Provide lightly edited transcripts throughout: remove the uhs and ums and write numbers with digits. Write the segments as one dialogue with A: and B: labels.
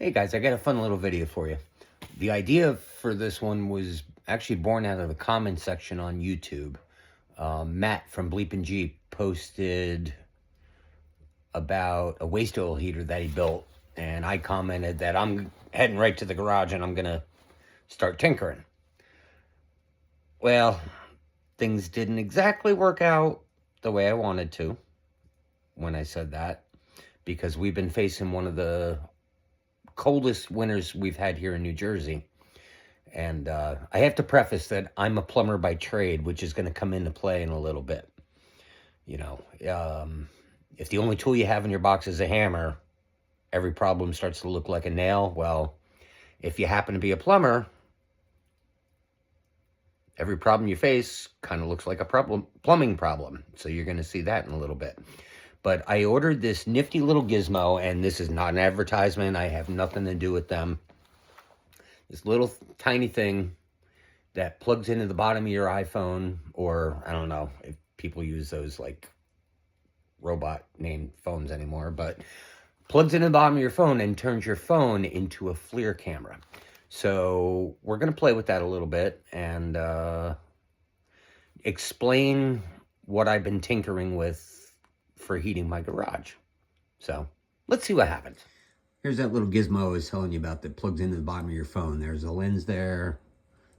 A: Hey guys, I got a fun little video for you. The idea for this one was actually born out of the comment section on YouTube. Matt from Bleepin' Jeep posted about a waste oil heater that he built, and I commented that I'm heading right to the garage and I'm gonna start tinkering. Well, things didn't exactly work out the way I wanted to when I said that, because we've been facing one of the coldest winters we've had here in New Jersey. And I have to preface that I'm a plumber by trade, which is going to come into play in a little bit. You know, if the only tool you have in your box is a hammer, every problem starts to look like a nail. Well, if you happen to be a plumber, every problem you face kind of looks like a plumbing problem. So you're going to see that in a little bit. But I ordered this nifty little gizmo, and this is not an advertisement. I have nothing to do with them. This little tiny thing that plugs into the bottom of your iPhone, or I don't know if people use those like robot named phones anymore, but plugs into the bottom of your phone and turns your phone into a FLIR camera. So we're going to play with that a little bit and explain what I've been tinkering with for heating my garage. So let's see what happens. Here's that little gizmo I was telling you about that plugs into the bottom of your phone. There's a lens there,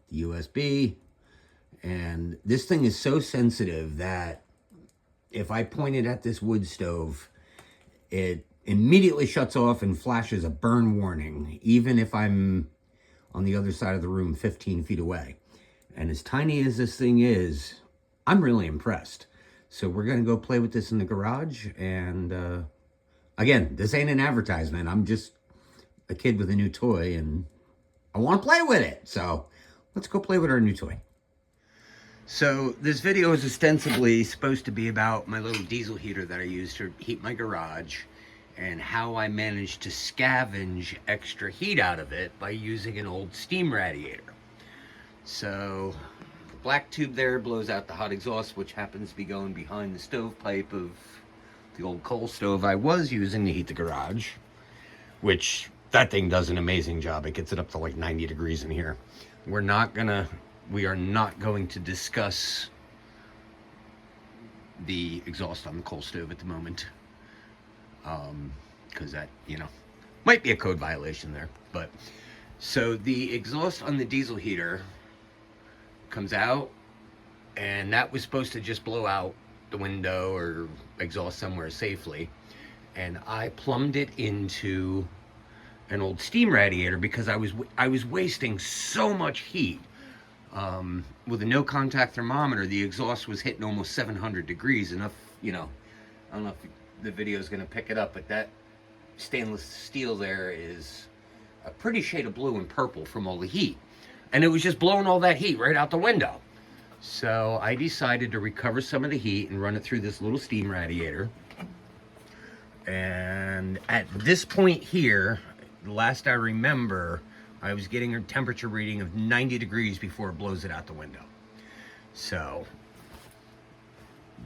A: the USB, and this thing is so sensitive that if I point it at this wood stove, it immediately shuts off and flashes a burn warning, even if I'm on the other side of the room 15 feet away. And as tiny as this thing is, I'm really impressed. So we're going to go play with this in the garage. And again, this ain't an advertisement. I'm just a kid with a new toy and I want to play with it. So let's go play with our new toy. So this video is ostensibly supposed to be about my little diesel heater that I use to heat my garage and how I managed to scavenge extra heat out of it by using an old steam radiator. So the black tube there blows out the hot exhaust, which happens to be going behind the stovepipe of the old coal stove I was using to heat the garage, which that thing does an amazing job. It gets it up to like 90 degrees in here. We are not going to discuss the exhaust on the coal stove at the moment, because that, might be a code violation there. But so the exhaust on the diesel heater comes out, and that was supposed to just blow out the window or exhaust somewhere safely, and I plumbed it into an old steam radiator because I was wasting so much heat. With a no contact thermometer, the exhaust was hitting almost 700 degrees. Enough, I don't know if the video is going to pick it up, but that stainless steel there is a pretty shade of blue and purple from all the heat, and it was just blowing all that heat right out the window. So I decided to recover some of the heat and run it through this little steam radiator. And at this point here, last I remember, I was getting a temperature reading of 90 degrees before it blows it out the window. So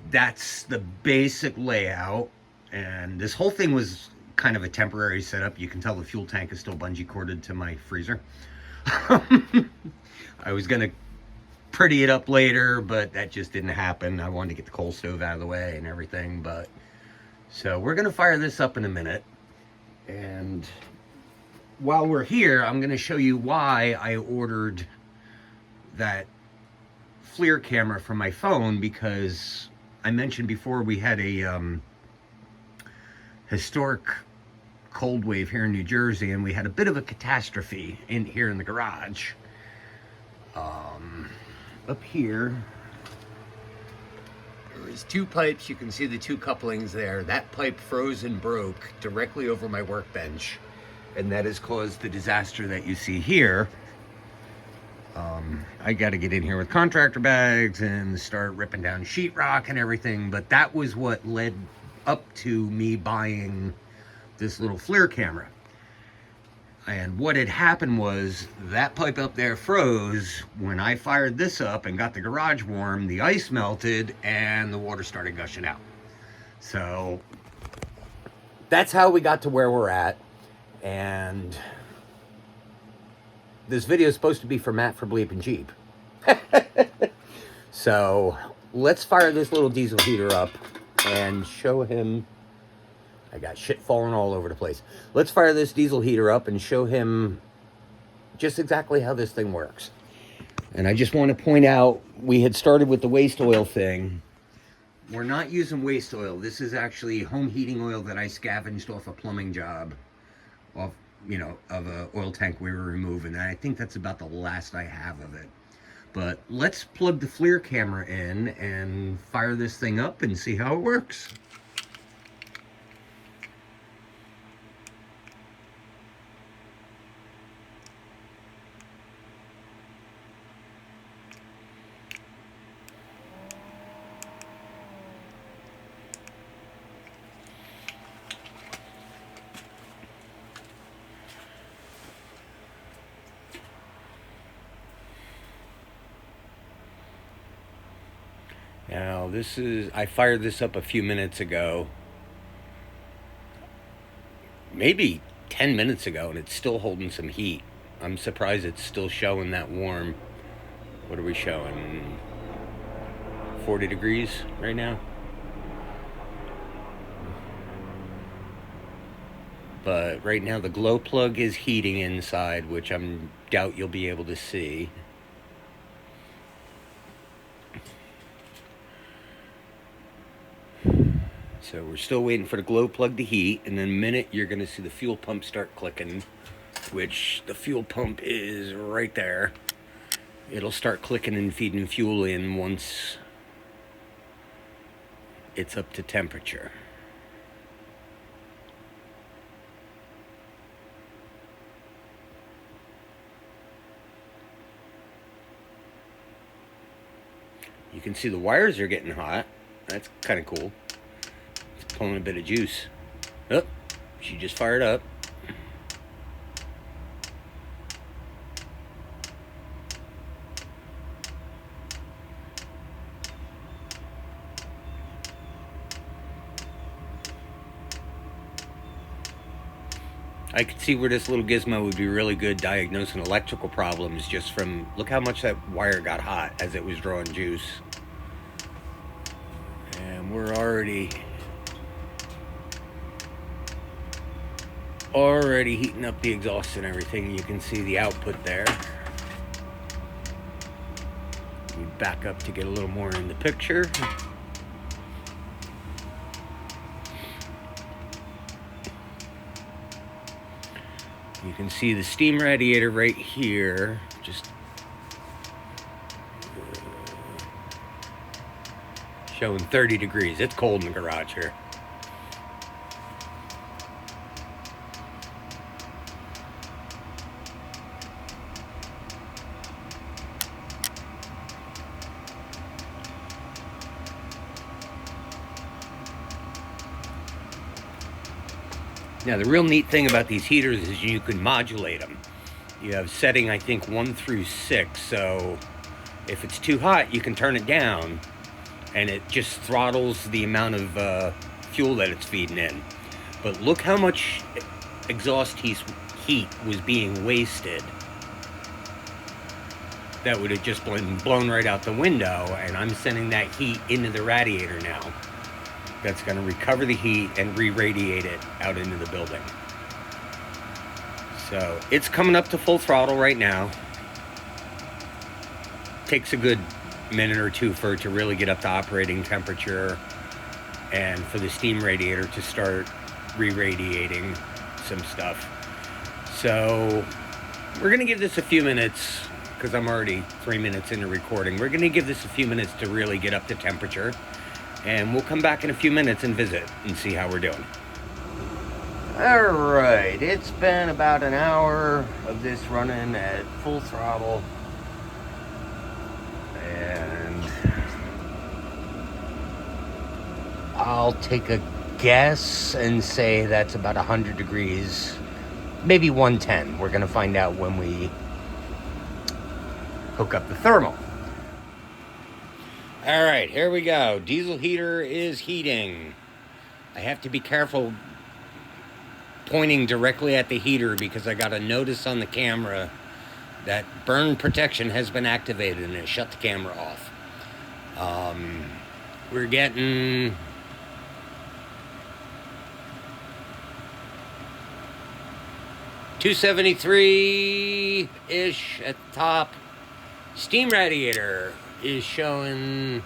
A: that's the basic layout. And this whole thing was kind of a temporary setup. You can tell the fuel tank is still bungee corded to my freezer. I was going to pretty it up later, but that just didn't happen. I wanted to get the coal stove out of the way and everything. But so we're going to fire this up in a minute. And while we're here, I'm going to show you why I ordered that FLIR camera for my phone, because I mentioned before we had a historic cold wave here in New Jersey, and we had a bit of a catastrophe here in the garage. Up here, there is two pipes. You can see the two couplings there. That pipe froze and broke directly over my workbench, and that has caused the disaster that you see here. I got to get in here with contractor bags and start ripping down sheetrock and everything, but that was what led up to me buying this little FLIR camera. And what had happened was that pipe up there froze. When I fired this up and got the garage warm, the ice melted and the water started gushing out. So that's how we got to where we're at. And this video is supposed to be for Matt for Bleeping Jeep. So let's fire this little diesel heater up and show him. I got shit falling all over the place. Let's fire this diesel heater up and show him just exactly how this thing works. And I just want to point out, we had started with the waste oil thing. We're not using waste oil. This is actually home heating oil that I scavenged off a plumbing job, off, you know, of a oil tank we were removing. And I think that's about the last I have of it. But let's plug the FLIR camera in and fire this thing up and see how it works. Now this is, I fired this up a few minutes ago, maybe 10 minutes ago, and it's still holding some heat. I'm surprised it's still showing that warm. What are we showing? 40 degrees right now? But right now the glow plug is heating inside, which I doubt you'll be able to see. So we're still waiting for the glow plug to heat, and in a minute you're going to see the fuel pump start clicking, which the fuel pump is right there. It'll start clicking and feeding fuel in once it's up to temperature. You can see the wires are getting hot. That's kind of cool. Pulling a bit of juice. Oh, she just fired up. I could see where this little gizmo would be really good diagnosing electrical problems just from, look how much that wire got hot as it was drawing juice. And we're already heating up the exhaust and everything. You can see the output there. We back up to get a little more in the picture. You can see the steam radiator right here, just showing 30 degrees. It's cold in the garage here. Now, the real neat thing about these heaters is you can modulate them. You have setting, I think, 1 through 6. So if it's too hot, you can turn it down, and it just throttles the amount of fuel that it's feeding in. But look how much exhaust heat was being wasted. That would have just been blown right out the window, and I'm sending that heat into the radiator now. That's going to recover the heat and re-radiate it out into the building. So it's coming up to full throttle right now. Takes a good minute or two for it to really get up to operating temperature and for the steam radiator to start re-radiating some stuff. So we're going to give this a few minutes, because I'm already 3 minutes into recording. We're going to give this a few minutes to really get up to temperature. And we'll come back in a few minutes and visit and see how we're doing. Alright, it's been about an hour of this running at full throttle. And I'll take a guess and say that's about 100 degrees. Maybe 110. We're going to find out when we hook up the thermal. All right, here we go. Diesel heater is heating. I have to be careful pointing directly at the heater because I got a notice on the camera that burn protection has been activated and it shut the camera off. We're getting 273-ish at the top. Steam radiator is showing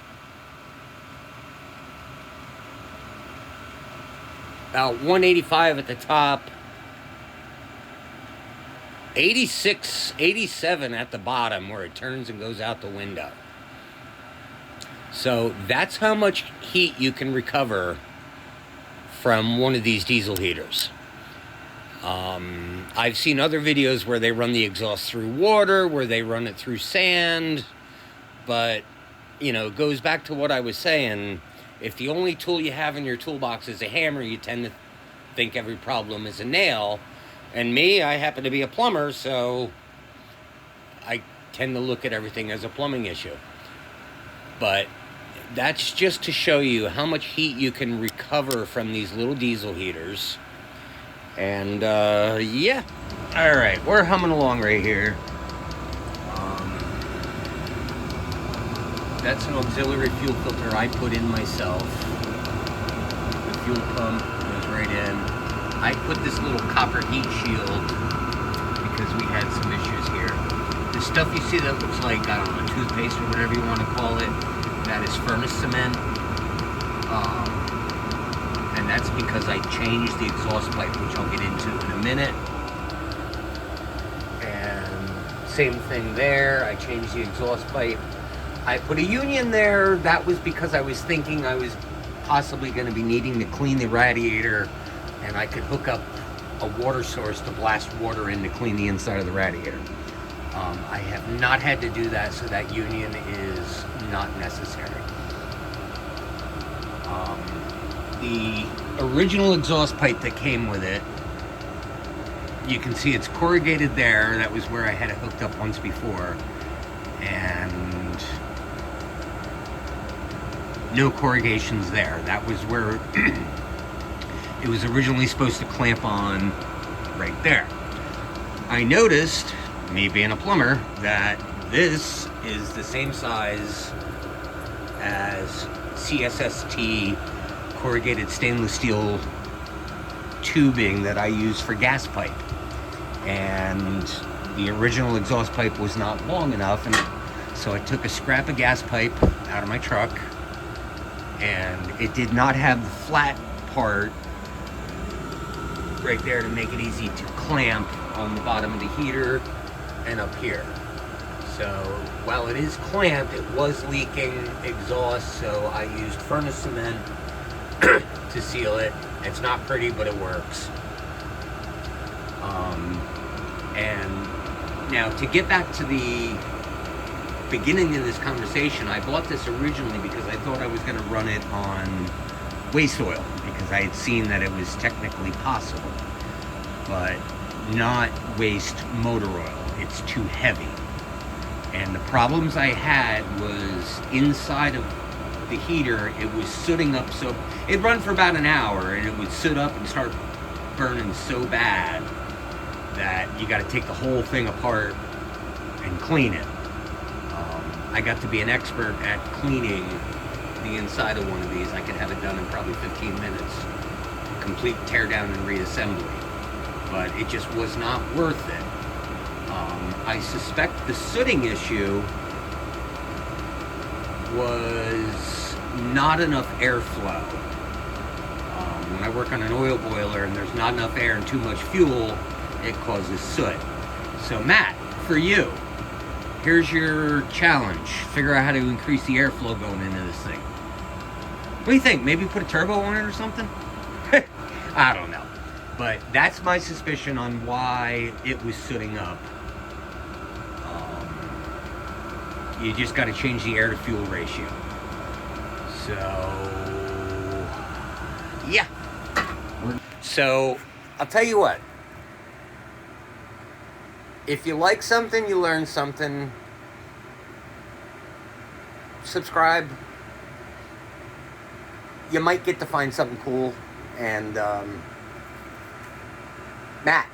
A: about 185 at the top. 86, 87 at the bottom where it turns and goes out the window. So that's how much heat you can recover from one of these diesel heaters. I've seen other videos where they run the exhaust through water, where they run it through sand, but, you know, it goes back to what I was saying. If the only tool you have in your toolbox is a hammer, you tend to think every problem is a nail. And me, I happen to be a plumber, so I tend to look at everything as a plumbing issue. But that's just to show you how much heat you can recover from these little diesel heaters. And, yeah. All right, we're humming along right here. That's an auxiliary fuel filter I put in myself. The fuel pump goes right in. I put this little copper heat shield because we had some issues here. The stuff you see that looks like, I don't know, toothpaste or whatever you want to call it, that is furnace cement. And that's because I changed the exhaust pipe, which I'll get into in a minute. And same thing there, I changed the exhaust pipe. I put a union there. That was because I was thinking I was possibly going to be needing to clean the radiator, and I could hook up a water source to blast water in to clean the inside of the radiator. I have not had to do that, so that union is not necessary. The original exhaust pipe that came with it, you can see it's corrugated there. That was where I had it hooked up once before. And no corrugations there. That was where it was originally supposed to clamp on right there. I noticed, me being a plumber, that this is the same size as CSST corrugated stainless steel tubing that I use for gas pipe. And the original exhaust pipe was not long enough, and so I took a scrap of gas pipe out of my truck, and it did not have the flat part right there to make it easy to clamp on the bottom of the heater and up here. So while it is clamped, it was leaking exhaust, so I used furnace cement to seal it. It's not pretty, but it works. And now to get back to the beginning of this conversation, I bought this originally because I thought I was going to run it on waste oil, because I had seen that it was technically possible, but not waste motor oil. It's too heavy. And the problems I had was inside of the heater, it was sooting up, so it'd run for about an hour and it would soot up and start burning so bad that you got to take the whole thing apart and clean it. I got to be an expert at cleaning the inside of one of these. I could have it done in probably 15 minutes. Complete tear down and reassembly. But it just was not worth it. I suspect the sooting issue was not enough airflow. When I work on an oil boiler and there's not enough air and too much fuel, it causes soot. So Matt, for you, here's your challenge. Figure out how to increase the airflow going into this thing. What do you think? Maybe put a turbo on it or something? I don't know. But that's my suspicion on why it was sooting up. You just got to change the air to fuel ratio. So, yeah. So, I'll tell you what. If you like something, you learn something, subscribe. You might get to find something cool. And Matt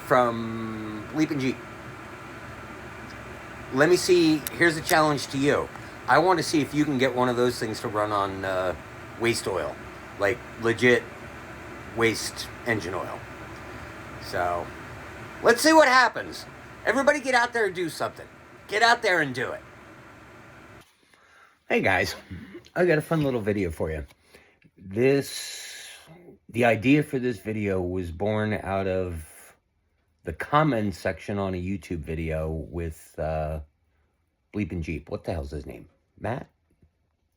A: from Bleepin' Jeep. Let me see. Here's a challenge to you. I want to see if you can get one of those things to run on waste oil, like legit waste engine oil. So let's see what happens. Everybody get out there and do something. Get out there and do it. Hey guys, I got a fun little video for you. The idea for this video was born out of the comments section on a YouTube video with Bleepin' Jeep. What the hell's his name? Matt?